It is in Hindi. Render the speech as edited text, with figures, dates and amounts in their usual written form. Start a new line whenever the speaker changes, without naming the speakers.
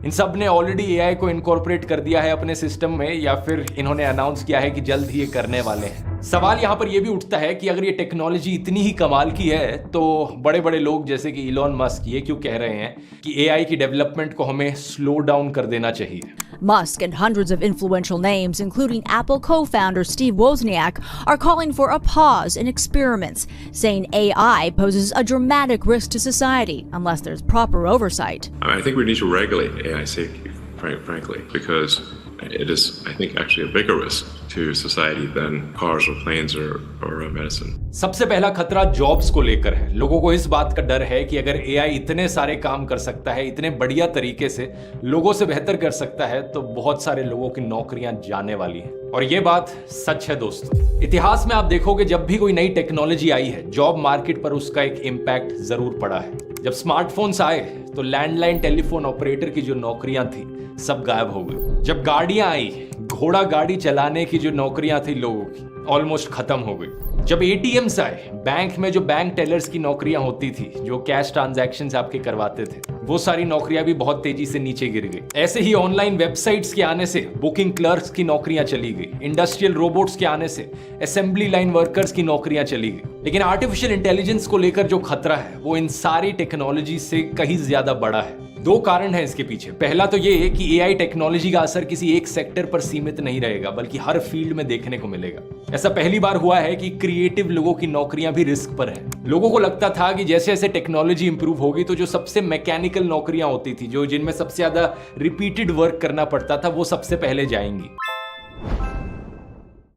इन सब ने ऑलरेडी एआई को इनकॉर्पोरेट कर दिया है अपने सिस्टम में, या फिर इन्होंने अनाउंस किया है कि जल्द ही ये करने वाले हैं। सवाल यहाँ पर यह भी उठता है कि अगर ये टेक्नोलॉजी इतनी ही कमाल की है तो बड़े बड़े लोग जैसे कि इलॉन मस्क ये क्यों कह रहे हैं कि एआई की डेवलपमेंट को हमें स्लो डाउन कर देना चाहिए।
Musk and hundreds of influential names, including Apple co-founder Steve Wozniak, are calling for a pause in experiments, saying AI poses a dramatic risk to society unless there's proper oversight.
I think we need to regulate AI safety, frankly, because it is, I think, actually a bigger risk to society than cars or planes or medicine.
सबसे पहला खतरा जॉब्स को लेकर है। लोगों को इस बात का डर है कि अगर एआई इतने सारे काम कर सकता है, इतने बढ़िया तरीके से लोगों से बेहतर कर सकता है, तो बहुत सारे लोगों की नौकरियां जाने वाली हैं। और ये बात सच है दोस्तों। इतिहास में आप देखोगे जब भी कोई नई टेक्नोलॉजी आई है, जॉब मार्केट पर उसका एक इम्पैक्ट जरूर पड़ा है। जब स्मार्टफोन्स आए तो लैंडलाइन टेलीफोन ऑपरेटर की जो नौकरियां थी सब गायब हो गई। जब गाड़ियां आई, घोड़ा गाड़ी चलाने की जो नौकरियां थी लोगों की ऑलमोस्ट खत्म हो गई। जब एटीएम्स आए, बैंक में जो बैंक टेलर्स की नौकरियां होती थी, जो कैश ट्रांजैक्शंस आपके करवाते थे, वो सारी नौकरियां भी बहुत तेजी से नीचे गिर गई। ऐसे ही ऑनलाइन वेबसाइट्स के आने से बुकिंग क्लर्क्स की नौकरियां चली गई। इंडस्ट्रियल रोबोट्स के आने से असेंबली लाइन वर्कर्स की नौकरियां चली गई। लेकिन आर्टिफिशियल इंटेलिजेंस को लेकर जो खतरा है वो इन सारी टेक्नोलॉजी से कहीं ज्यादा बड़ा है। दो कारण है इसके पीछे। पहला तो ये है कि एआई टेक्नोलॉजी का असर किसी एक सेक्टर पर सीमित नहीं रहेगा, बल्कि हर फील्ड में देखने को मिलेगा। ऐसा पहली बार हुआ है कि क्रिएटिव लोगों की नौकरियां भी रिस्क पर हैं। लोगों को लगता था कि जैसे जैसे टेक्नोलॉजी इंप्रूव होगी तो जो सबसे मैकेनिकल नौकरियां होती थी, जो जिनमें सबसे ज्यादा रिपीटेड वर्क करना पड़ता था, वो सबसे पहले जाएंगी।